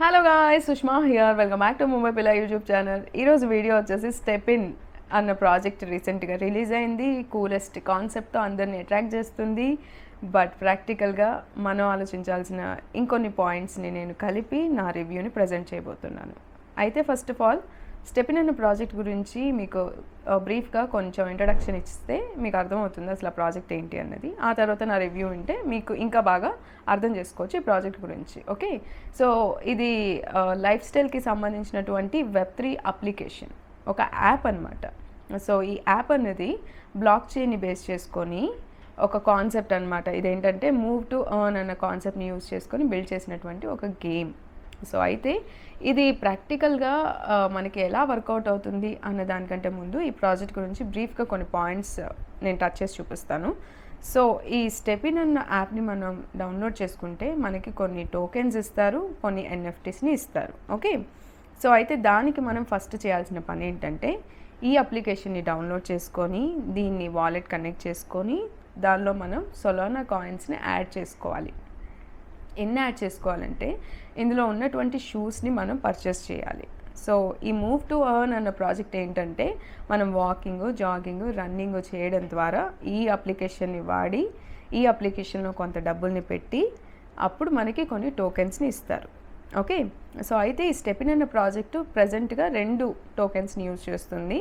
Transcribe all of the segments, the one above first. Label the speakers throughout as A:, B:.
A: Hello guys, Sushma here. Welcome back to Mumbai పిల్ల YouTube channel. ఈరోజు video వచ్చేసి స్టెపిన్ అన్న ప్రాజెక్ట్ రీసెంట్గా రిలీజ్ అయింది. కూలెస్ట్ కాన్సెప్ట్తో అందరిని అట్రాక్ట్ చేస్తుంది. బట్ ప్రాక్టికల్గా మనం ఆలోచించాల్సిన ఇంకొన్ని పాయింట్స్ని నేను కలిపి నా రివ్యూని ప్రజెంట్ చేయబోతున్నాను. అయితే ఫస్ట్ ఆఫ్ ఆల్ స్టెపిన్ అన్న ప్రాజెక్ట్ గురించి మీకు బ్రీఫ్గా కొంచెం ఇంట్రడక్షన్ ఇస్తే మీకు అర్థమవుతుంది అసలు ఆ ప్రాజెక్ట్ ఏంటి అన్నది. ఆ తర్వాత నా రివ్యూ వింటే మీకు ఇంకా బాగా అర్థం చేసుకోవచ్చు ఈ ప్రాజెక్ట్ గురించి. ఓకే, సో ఇది లైఫ్ స్టైల్కి సంబంధించినటువంటి వెబ్3 అప్లికేషన్, ఒక యాప్ అనమాట. సో ఈ యాప్ అనేది బ్లాక్ చైన్ని బేస్ చేసుకొని ఒక కాన్సెప్ట్ అనమాట. ఇదేంటంటే మూవ్ టు ఎర్న్ అన్న కాన్సెప్ట్ని యూజ్ చేసుకొని బిల్డ్ చేసినటువంటి ఒక గేమ్. సో అయితే ఇది ప్రాక్టికల్గా మనకి ఎలా వర్కౌట్ అవుతుంది అన్న దానికంటే ముందు ఈ ప్రాజెక్ట్ గురించి బ్రీఫ్గా కొన్ని పాయింట్స్ నేను టచ్ చేసి చూపిస్తాను. సో ఈ స్టెపిన్ అన్న యాప్ని మనం డౌన్లోడ్ చేసుకుంటే మనకి కొన్ని టోకెన్స్ ఇస్తారు, కొన్ని ఎన్ఎఫ్టీస్ని ఇస్తారు. ఓకే, సో అయితే దానికి మనం ఫస్ట్ చేయాల్సిన పని ఏంటంటే ఈ అప్లికేషన్ని డౌన్లోడ్ చేసుకొని దీన్ని వాలెట్ కనెక్ట్ చేసుకొని దానిలో మనం సొలానా కాయిన్స్ని యాడ్ చేసుకోవాలి. ఎన్ని యాడ్ చేసుకోవాలంటే ఇందులో ఉన్నటువంటి షూస్ని మనం పర్చేస్ చేయాలి. సో ఈ మూవ్ టు ఎర్న్ అన్న ప్రాజెక్ట్ ఏంటంటే మనం వాకింగ్, జాగింగ్, రన్నింగ్ చేయడం ద్వారా ఈ అప్లికేషన్ని వాడి ఈ అప్లికేషన్లో కొంత డబ్బుల్ని పెట్టి అప్పుడు మనకి కొన్ని టోకెన్స్ని ఇస్తారు. ఓకే, సో అయితే ఈ స్టెపిన్ అన్న ప్రాజెక్టు ప్రజెంట్గా 2 టోకెన్స్ని యూజ్ చేస్తుంది.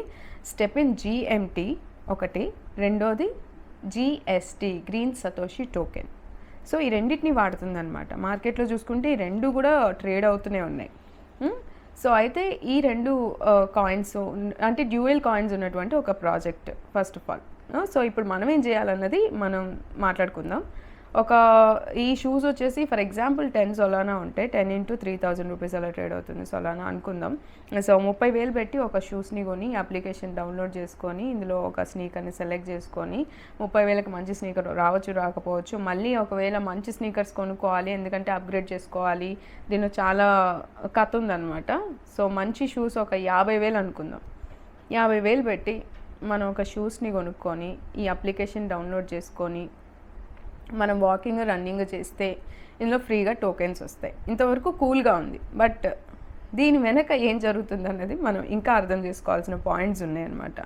A: స్టెపిన్ GMT ఒకటి, రెండోది GST green Satoshi token. So ఈ రెండింటిని వాడుతుందన్నమాట. మార్కెట్లో చూసుకుంటే ఈ 2 కూడా ట్రేడ్ అవుతూనే ఉన్నాయి. సో అయితే ఈ 2 కాయిన్స్ అంటే డ్యూయల్ కాయిన్స్ ఉన్నటువంటి ఒక project first of all. So ఇప్పుడు మనం ఏం చేయాలన్నది మనం మాట్లాడుకుందాం. ఈ షూస్ వచ్చేసి ఫర్ ఎగ్జాంపుల్ 10 సొలానా ఉంటే 10 into 3,000 రూపీస్ అలా ట్రేడ్ అవుతుంది సొలానా అనుకుందాం. సో 30,000 పెట్టి ఒక షూస్ని కొని అప్లికేషన్ డౌన్లోడ్ చేసుకొని ఇందులో ఒక స్నీకర్ని సెలెక్ట్ చేసుకొని 30,000కి మంచి స్నీకర్ రావచ్చు రాకపోవచ్చు. మళ్ళీ ఒకవేళ మంచి స్నీకర్స్ కొనుక్కోవాలి, ఎందుకంటే అప్గ్రేడ్ చేసుకోవాలి. దీనిలో చాలా కథ ఉందన్నమాట. సో మంచి షూస్ ఒక 50,000 అనుకుందాం. 50,000 పెట్టి మనం ఒక షూస్ని కొనుక్కొని ఈ అప్లికేషన్ డౌన్లోడ్ చేసుకొని మనం వాకింగ్, రన్నింగ్ చేస్తే ఇందులో ఫ్రీగా టోకెన్స్ వస్తాయి. ఇంతవరకు కూల్గా ఉంది. బట్ దీని వెనక ఏం జరుగుతుంది అన్నది మనం ఇంకా అర్థం చేసుకోవాల్సిన పాయింట్స్ ఉన్నాయన్నమాట.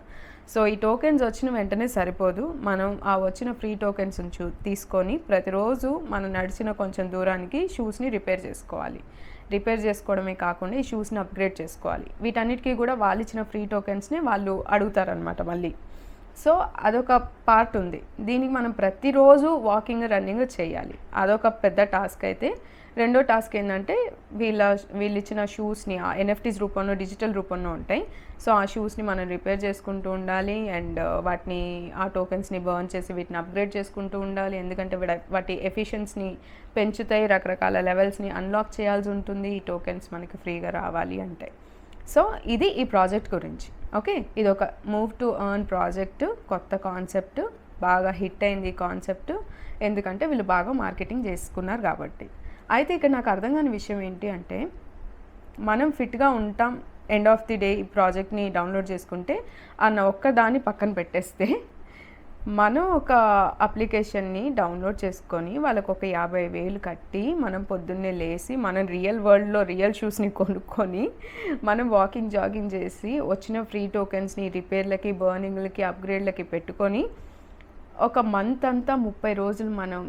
A: సో ఈ టోకెన్స్ వచ్చిన వెంటనే సరిపోదు. మనం ఆ వచ్చిన ఫ్రీ టోకెన్స్ తీసుకొని ప్రతిరోజు మనం నడిచిన కొంచెం దూరానికి షూస్ని రిపేర్ చేసుకోవాలి. రిపేర్ చేసుకోవడమే కాకుండా ఈ షూస్ని అప్గ్రేడ్ చేసుకోవాలి. వీటన్నిటికీ కూడా వాళ్ళు ఇచ్చిన ఫ్రీ టోకెన్స్ని వాళ్ళు అడుగుతారనమాట మళ్ళీ. సో అదొక పార్ట్ ఉంది. దీనికి మనం ప్రతిరోజు వాకింగ్, రన్నింగ్ చేయాలి. అదొక పెద్ద టాస్క్. అయితే రెండో టాస్క్ ఏంటంటే వీళ్ళు ఇచ్చిన షూస్ని ఆ ఎన్ఎఫ్టీస్ రూపంలో, డిజిటల్ రూపంలో ఉంటాయి. సో ఆ షూస్ని మనం రిపేర్ చేసుకుంటూ ఉండాలి అండ్ వాటిని ఆ టోకెన్స్ని బర్న్ చేసి వీటిని అప్గ్రేడ్ చేసుకుంటూ ఉండాలి. ఎందుకంటే వాటి ఎఫిషియన్సీని పెంచుతాయి, రకరకాల లెవెల్స్ని అన్లాక్ చేయాల్సి ఉంటుంది ఈ టోకెన్స్ మనకి ఫ్రీగా రావాలి అంటే. సో ఇది ఈ ప్రాజెక్ట్ గురించి. ఓకే, ఇది ఒక మూవ్ టు ఎర్న్ ప్రాజెక్ట్, కొత్త కాన్సెప్ట్, బాగా హిట్ అయింది ఈ కాన్సెప్ట్. ఎందుకంటే వీళ్ళు బాగా మార్కెటింగ్ చేసుకున్నారు కాబట్టి. అయితే ఇక్కడ నాకు అర్థం కాని విషయం ఏంటి అంటే మనం ఫిట్గా ఉంటాం ఎండ్ ఆఫ్ ది డే ఈ ప్రాజెక్ట్ని డౌన్లోడ్ చేసుకుంటే అన్న ఒక్కదాన్ని పక్కన పెట్టేస్తే మనం ఒక అప్లికేషన్ని డౌన్లోడ్ చేసుకొని వాళ్ళకు ఒక 50,000 కట్టి మనం పొద్దున్నే లేసి మనం రియల్ వరల్డ్లో రియల్ షూస్ని కొనుక్కొని మనం వాకింగ్, జాగింగ్ చేసి వచ్చిన ఫ్రీ టోకెన్స్ని రిపేర్లకి, బర్నింగ్లకి, అప్గ్రేడ్లకి పెట్టుకొని ఒక మంత్ అంతా 30 రోజులు మనం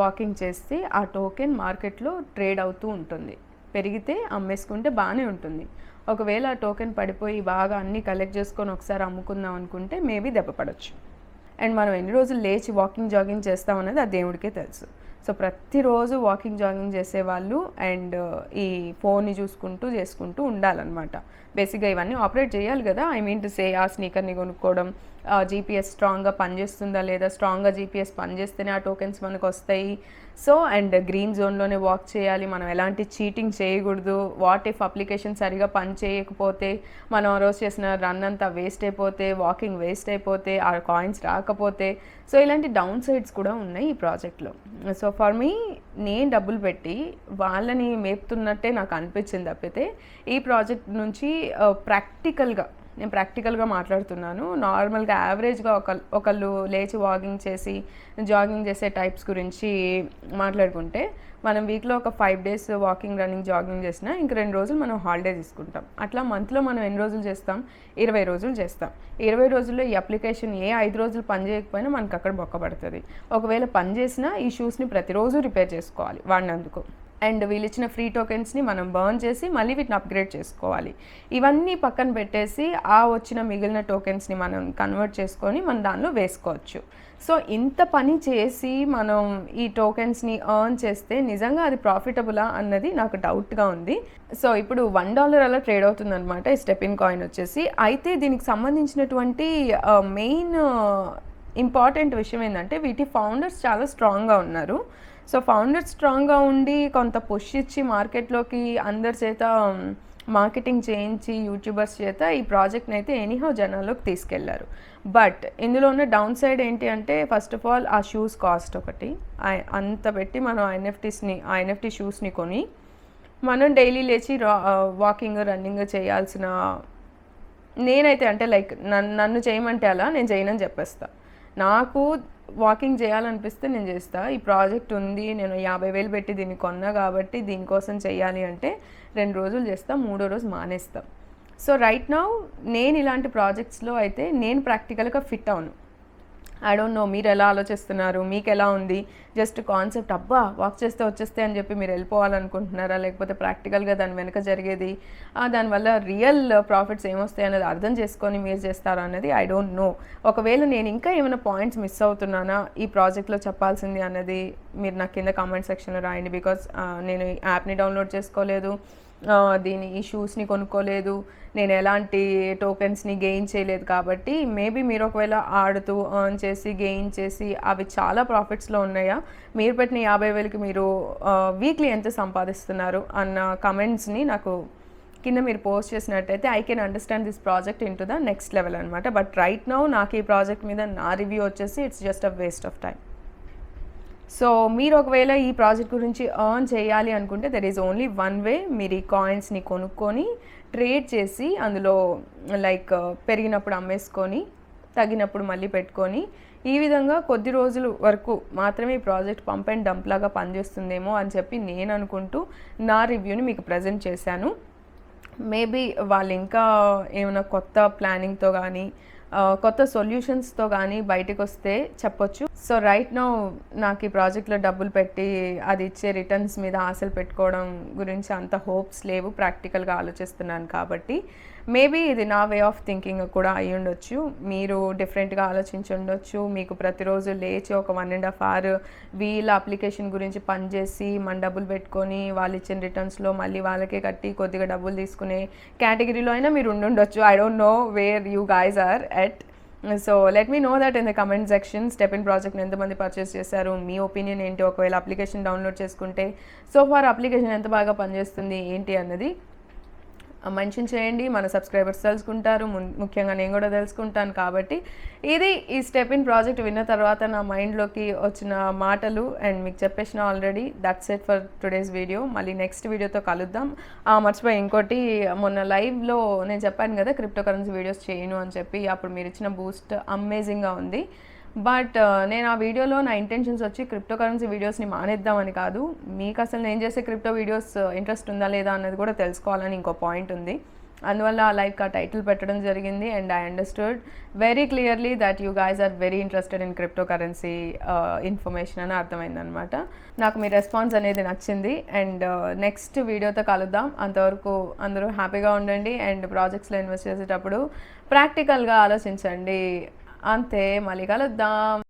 A: వాకింగ్ చేస్తే ఆ టోకెన్ మార్కెట్లో ట్రేడ్ అవుతూ ఉంటుంది. పెరిగితే అమ్మేసుకుంటే బాగానే ఉంటుంది. ఒకవేళ ఆ టోకెన్ పడిపోయి బాగా అన్నీ కలెక్ట్ చేసుకొని ఒకసారి అమ్ముకుందాం అనుకుంటే మేబీ దెబ్బ పడవచ్చు. అండ్ మనం ఎన్ని రోజులు లేచి వాకింగ్, జాగింగ్ చేస్తామనేది ఆ దేవుడికే తెలుసు. సో ప్రతిరోజు వాకింగ్, జాగింగ్ చేసేవాళ్ళు అండ్ ఈ ఫోన్ని చేసుకుంటూ ఉండాలన్నమాట. బేసిక్గా ఇవన్నీ ఆపరేట్ చేయాలి కదా. ఐ మీన్ టు సే ఆ స్నీకర్ని కొనుక్కోవడం, జీపీఎస్ స్ట్రాంగ్గా పనిచేస్తుందా లేదా, స్ట్రాంగ్గా జీపీఎస్ పనిచేస్తేనే ఆ టోకెన్స్ మనకు వస్తాయి. సో అండ్ గ్రీన్ జోన్లోనే వాక్ చేయాలి, మనం ఎలాంటి చీటింగ్ చేయకూడదు. వాట్ ఇఫ్ అప్లికేషన్ సరిగా పని చేయకపోతే, మనం ఆ రోజు చేసిన రన్ అంతా వేస్ట్ అయిపోతే, వాకింగ్ వేస్ట్ అయిపోతే, ఆ కాయిన్స్ రాకపోతే, సో ఇలాంటి డౌన్ సైడ్స్ కూడా ఉన్నాయి ఈ ప్రాజెక్ట్లో. సో ఫర్ మీ నేను డబ్బులు పెట్టి వాళ్ళని మేపుతున్నట్టే నాకు అనిపించింది తప్పితే ఈ ప్రాజెక్ట్ నుంచి ప్రాక్టికల్గా నేను ప్రాక్టికల్గా మాట్లాడుతున్నాను. నార్మల్గా యావరేజ్గా ఒకళ్ళు లేచి జాగింగ్ చేసే టైప్స్ గురించి మాట్లాడుకుంటే, మనం వీక్లో ఒక 5 days వాకింగ్, రన్నింగ్, జాగింగ్ చేసినా ఇంక 2 రోజులు మనం హాలిడే తీసుకుంటాం. అట్లా మంత్లో మనం ఎన్ని రోజులు చేస్తాం? 20 రోజులు చేస్తాం. 20 రోజుల్లో ఈ అప్లికేషన్ 5 రోజులు పని చేయకపోయినా మనకు అక్కడ బొక్క పడుతుంది. ఒకవేళ పని చేసినా ఈ షూస్ని ప్రతిరోజు రిపేర్ చేసుకోవాలి వాడినందుకు. అండ్ వీళ్ళు ఇచ్చిన ఫ్రీ టోకెన్స్ని మనం బర్న్ చేసి మళ్ళీ వీటిని అప్గ్రేడ్ చేసుకోవాలి. ఇవన్నీ పక్కన పెట్టేసి వచ్చిన మిగిలిన టోకెన్స్ని మనం కన్వర్ట్ చేసుకొని మనం దానిలో వేసుకోవచ్చు. సో ఇంత పని చేసి మనం ఈ టోకెన్స్ని ఎర్న్ చేస్తే నిజంగా అది ప్రాఫిటబులా అన్నది నాకు డౌట్గా ఉంది. సో ఇప్పుడు $1 అలా ట్రేడ్ అవుతుంది అనమాట ఈ స్టెపిన్ కాయిన్ వచ్చేసి. అయితే దీనికి సంబంధించినటువంటి మెయిన్ ఇంపార్టెంట్ విషయం ఏంటంటే వీటి ఫౌండర్స్ చాలా స్ట్రాంగ్గా ఉన్నారు. సో ఫౌండర్స్ స్ట్రాంగ్గా ఉండి కొంత పుష్ ఇచ్చి మార్కెట్లోకి అందరి చేత మార్కెటింగ్ చేయించి యూట్యూబర్స్ చేత ఈ ప్రాజెక్ట్ని అయితే ఎనీహౌ జనాల్లోకి తీసుకెళ్లారు. బట్ ఇందులో ఉన్న డౌన్ సైడ్ ఏంటి అంటే, ఫస్ట్ ఆఫ్ ఆల్ ఆ షూస్ కాస్ట్ ఒకటి. అంత పెట్టి మనం ఎన్ఎఫ్టీ షూస్ని కొని మనం డైలీ లేచి వాకింగ్, రన్నింగ్ చేయాల్సిన, నేనైతే అంటే లైక్ నన్ను చేయమంటే అలా నేను చేయనని చెప్పేస్తా. నాకు వాకింగ్ చేయాలనిపిస్తే నేను చేస్తా. ఈ ప్రాజెక్ట్ ఉంది, నేను 50,000 పెట్టి దీన్ని కొన్నా కాబట్టి దీనికోసం చేయాలి అంటే 2 రోజులు చేస్తా, 3వ రోజు మానేస్తా. సో రైట్ నౌ నేను ఇలాంటి ప్రాజెక్ట్స్లో అయితే నేను ప్రాక్టికల్గా ఫిట్ అవును. ఐ డోంట్ నో మీరు ఎలా ఆలోచిస్తున్నారు, మీకు ఎలా ఉంది? జస్ట్ కాన్సెప్ట్ అబ్బా వాక్ చేస్తే వచ్చేస్తే అని చెప్పి మీరు వెళ్ళిపోవాలనుకుంటున్నారా, లేకపోతే ప్రాక్టికల్గా దాని వెనక జరిగేది దానివల్ల రియల్ ప్రాఫిట్స్ ఏమొస్తాయి అనేది అర్థం చేసుకొని మీరు చేస్తారా అన్నది ఐ డోంట్ నో. ఒకవేళ నేను ఇంకా ఏమైనా పాయింట్స్ మిస్ అవుతున్నానా ఈ ప్రాజెక్ట్లో చెప్పాల్సింది అన్నది మీరు నాకు కింద కామెంట్ సెక్షన్లో రాయండి. బికాస్ నేను ఈ యాప్ని డౌన్లోడ్ చేసుకోలేదు, ఈ షూస్ని కొనుక్కోలేదు, నేను ఎలాంటి టోకెన్స్ని గెయిన్ చేయలేదు. కాబట్టి మేబీ మీరు ఒకవేళ ఆడుతూ ఎర్న్ చేసి గెయిన్ చేసి అవి చాలా ప్రాఫిట్స్లో ఉన్నాయా, మీరు పెట్టిన 50,000కి మీరు వీక్లీ ఎంత సంపాదిస్తున్నారు అన్న కమెంట్స్ని నాకు కింద మీరు పోస్ట్ చేసినట్టయితే I can understand this project in to the next level అనమాట. బట్ రైట్ నౌ నాకు ఈ ప్రాజెక్ట్ మీద నా రివ్యూ వచ్చేసి it's just a waste of time. So మీరు ఒకవేళ ఈ ప్రాజెక్ట్ గురించి ఎర్న్ చేయాలి అనుకుంటే there is only one way. మీరు ఈ కాయిన్స్ని కొనుక్కొని ట్రేడ్ చేసి అందులో లైక్ పెరిగినప్పుడు అమ్మేసుకొని తగ్గినప్పుడు మళ్ళీ పెట్టుకొని ఈ విధంగా కొద్ది రోజుల వరకు మాత్రమే ఈ ప్రాజెక్ట్ పంప్ అండ్ డంప్ లాగా పనిచేస్తుందేమో అని చెప్పి నేను అనుకుంటూ నా రివ్యూని మీకు ప్రజెంట్ చేశాను. మేబీ వాళ్ళు ఇంకా ఏమైనా కొత్త ప్లానింగ్తో కానీ కొత్త సొల్యూషన్స్తో కానీ బయటకు వస్తే చెప్పొచ్చు. సో రైట్ నౌ నాకు ఈ ప్రాజెక్ట్లో డబ్బులు పెట్టి అది ఇచ్చే రిటర్న్స్ మీద ఆశలు పెట్టుకోవడం గురించి అంత హోప్స్ లేవు. ప్రాక్టికల్గా ఆలోచిస్తున్నాను కాబట్టి మేబీ ఇది నా వే ఆఫ్ థింకింగ్ కూడా అయి ఉండొచ్చు. మీరు డిఫరెంట్గా ఆలోచించి ఉండొచ్చు. మీకు ప్రతిరోజు లేచి ఒక 1.5 hour వీళ్ళ అప్లికేషన్ గురించి పనిచేసి మన డబ్బులు పెట్టుకొని వాళ్ళు ఇచ్చిన రిటర్న్స్లో మళ్ళీ వాళ్ళకే కట్టి కొద్దిగా డబ్బులు తీసుకునే కేటగిరీలో అయినా మీరు ఉండుండొచ్చు. I don't know where you guys are at. So let me know that in the comment section. Stepin ప్రాజెక్ట్ని ఎంతమంది పర్చేస్ చేశారు, మీ ఒపీనియన్ ఏంటి, ఒకవేళ అప్లికేషన్ డౌన్లోడ్ చేసుకుంటే సో ఫార్ అప్లికేషన్ ఎంత బాగా పనిచేస్తుంది ఏంటి అన్నది మెన్షన్ చేయండి. మన సబ్స్క్రైబర్స్ తెలుసుకుంటారు, ముఖ్యంగా నేను కూడా తెలుసుకుంటాను. కాబట్టి ఇది ఈ స్టెపిన్ ప్రాజెక్ట్ విన్న తర్వాత నా మైండ్లోకి వచ్చిన మాటలు అండ్ మీకు చెప్పేసిన already. That's it for today's video. మళ్ళీ నెక్స్ట్ వీడియోతో కలుద్దాం. మర్చిపోయి ఇంకోటి, మొన్న లైవ్లో నేను చెప్పాను కదా క్రిప్టో కరెన్సీ వీడియోస్ చేయను అని చెప్పి, అప్పుడు మీరు ఇచ్చిన బూస్ట్ అమేజింగ్గా ఉంది. బట్ నేను ఆ వీడియోలో నా ఇంటెన్షన్స్ వచ్చి క్రిప్టో కరెన్సీ వీడియోస్ని మానేద్దామని కాదు, మీకు అసలు నేను చేసే క్రిప్టో వీడియోస్ ఇంట్రెస్ట్ ఉందా లేదా అన్నది కూడా తెలుసుకోవాలని ఇంకో పాయింట్ ఉంది. అందువల్ల ఆ లైవ్కి ఆ టైటిల్ పెట్టడం జరిగింది. And I understood very clearly that you guys are very interested in cryptocurrency information అని అర్థమైందనమాట. నాకు మీ రెస్పాన్స్ అనేది నచ్చింది. అండ్ నెక్స్ట్ వీడియోతో కలుద్దాం. అంతవరకు అందరూ హ్యాపీగా ఉండండి. అండ్ ప్రాజెక్ట్స్లో ఇన్వెస్ట్ చేసేటప్పుడు ప్రాక్టికల్గా ఆలోచించండి. అంతే, మళ్ళీ కలుద్దాం.